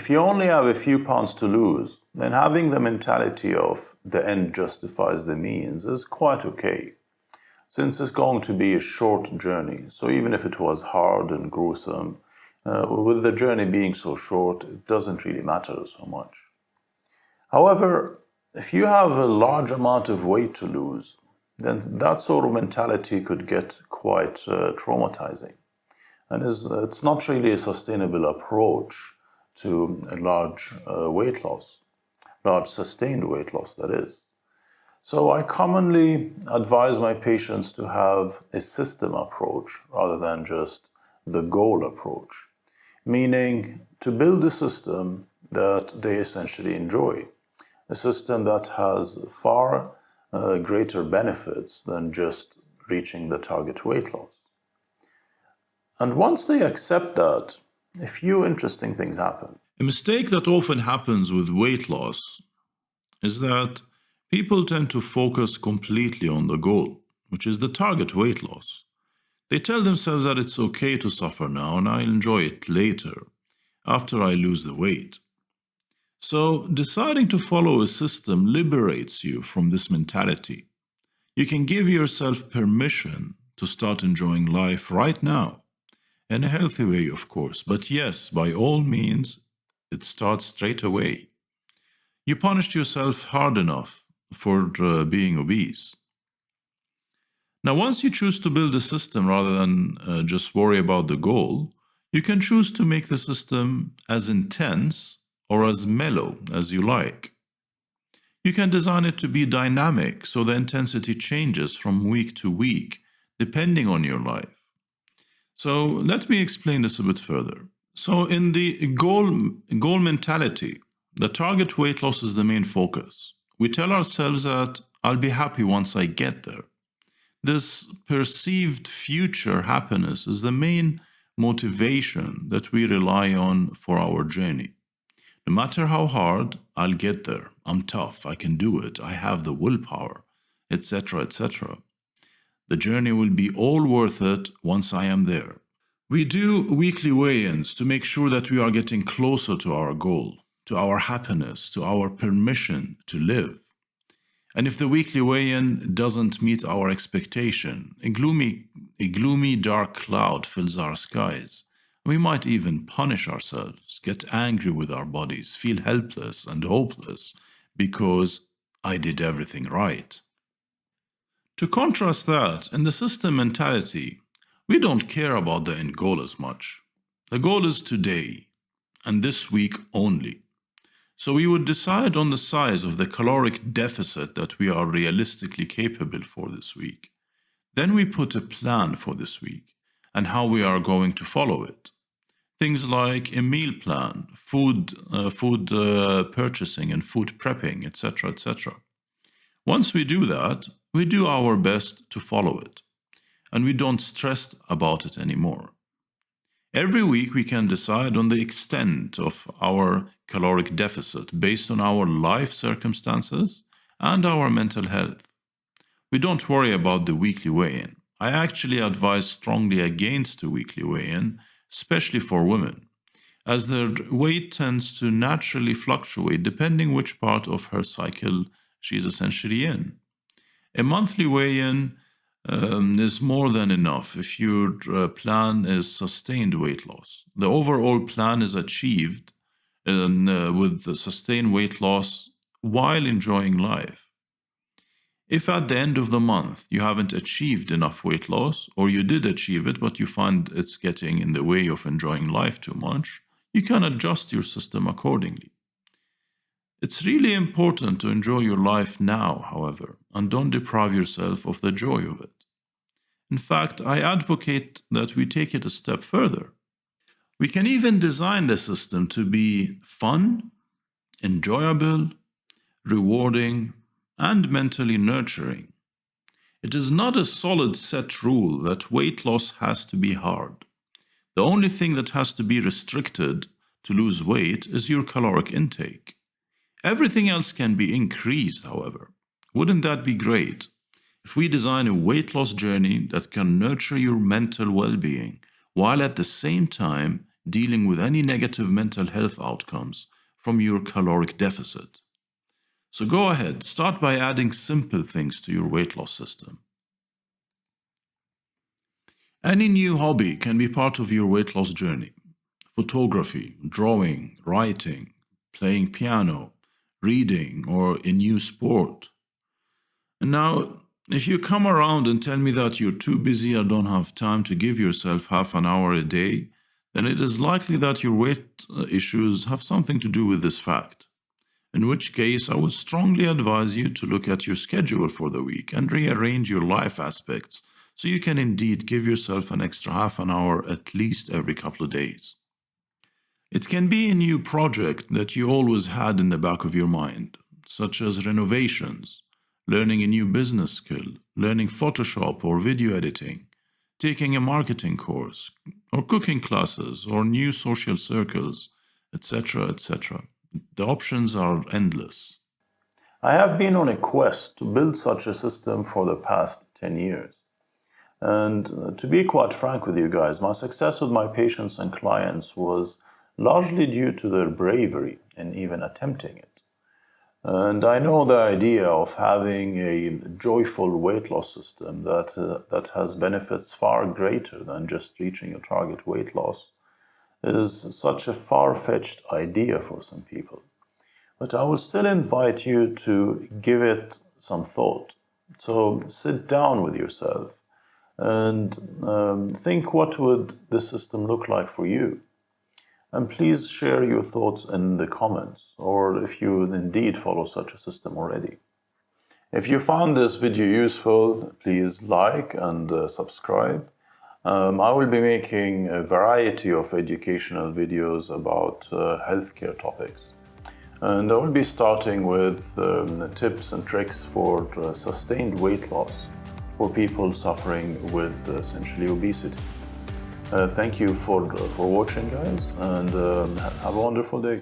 If you only have a few pounds to lose, then having the mentality of the end justifies the means is quite okay, since it's going to be a short journey. So even if it was hard and gruesome, with the journey being so short, it doesn't really matter so much. However, if you have a large amount of weight to lose, then that sort of mentality could get quite traumatizing. And it's not really a sustainable approach to a large weight loss, large sustained weight loss, that is. So I commonly advise my patients to have a system approach rather than just the goal approach, meaning to build a system that they essentially enjoy, a system that has far greater benefits than just reaching the target weight loss. And once they accept that, a few interesting things happen. A mistake that often happens with weight loss is that people tend to focus completely on the goal, which is the target weight loss. They tell themselves that it's okay to suffer now and I'll enjoy it later, after I lose the weight. So, deciding to follow a system liberates you from this mentality. You can give yourself permission to start enjoying life right now. In a healthy way, of course, but yes, by all means, it starts straight away. You punished yourself hard enough for being obese. Now, once you choose to build a system rather than just worry about the goal, you can choose to make the system as intense or as mellow as you like. You can design it to be dynamic so the intensity changes from week to week, depending on your life. So let me explain this a bit further. So in the goal mentality, the target weight loss is the main focus. We tell ourselves that I'll be happy once I get there. This perceived future happiness is the main motivation that we rely on for our journey. No matter how hard, I'll get there. I'm tough. I can do it. I have the willpower, etc., etc. The journey will be all worth it once I am there. We do weekly weigh-ins to make sure that we are getting closer to our goal, to our happiness, to our permission to live. And if the weekly weigh-in doesn't meet our expectation, a gloomy dark cloud fills our skies. We might even punish ourselves, get angry with our bodies, feel helpless and hopeless because I did everything right. To contrast that, in the system mentality, we don't care about the end goal as much. The goal is today, and this week only. So we would decide on the size of the caloric deficit that we are realistically capable for this week. Then we put a plan for this week and how we are going to follow it. Things like a meal plan, food purchasing and food prepping, etc., etc. Once we do that, we do our best to follow it, and we don't stress about it anymore. Every week we can decide on the extent of our caloric deficit based on our life circumstances and our mental health. We don't worry about the weekly weigh-in. I actually advise strongly against a weekly weigh-in, especially for women, as their weight tends to naturally fluctuate depending which part of her cycle she is essentially in. A monthly weigh-in is more than enough if your plan is sustained weight loss. The overall plan is achieved with the sustained weight loss while enjoying life. If at the end of the month you haven't achieved enough weight loss, or you did achieve it but you find it's getting in the way of enjoying life too much, you can adjust your system accordingly. It's really important to enjoy your life now, however, and don't deprive yourself of the joy of it. In fact, I advocate that we take it a step further. We can even design the system to be fun, enjoyable, rewarding, and mentally nurturing. It is not a solid set rule that weight loss has to be hard. The only thing that has to be restricted to lose weight is your caloric intake. Everything else can be increased, however. Wouldn't that be great? If we design a weight loss journey that can nurture your mental well-being, while at the same time dealing with any negative mental health outcomes from your caloric deficit. So go ahead, start by adding simple things to your weight loss system. Any new hobby can be part of your weight loss journey. Photography, drawing, writing, playing piano, reading, or a new sport. And now, if you come around and tell me that you're too busy or don't have time to give yourself half an hour a day, then it is likely that your weight issues have something to do with this fact. In which case, I would strongly advise you to look at your schedule for the week and rearrange your life aspects so you can indeed give yourself an extra half an hour at least every couple of days. It can be a new project that you always had in the back of your mind, such as renovations, learning a new business skill, learning Photoshop or video editing, taking a marketing course, or cooking classes, or new social circles, etc., etc. The options are endless. I have been on a quest to build such a system for the past 10 years. And to be quite frank with you guys, my success with my patients and clients was largely due to their bravery in even attempting it. And I know the idea of having a joyful weight loss system that has benefits far greater than just reaching a target weight loss is such a far-fetched idea for some people. But I will still invite you to give it some thought. So sit down with yourself and think, what would this system look like for you? And please share your thoughts in the comments, or if you indeed follow such a system already. If you found this video useful, please like and subscribe. I will be making a variety of educational videos about healthcare topics. And I will be starting with tips and tricks for sustained weight loss for people suffering with essentially obesity. Thank you for watching, guys, and have a wonderful day.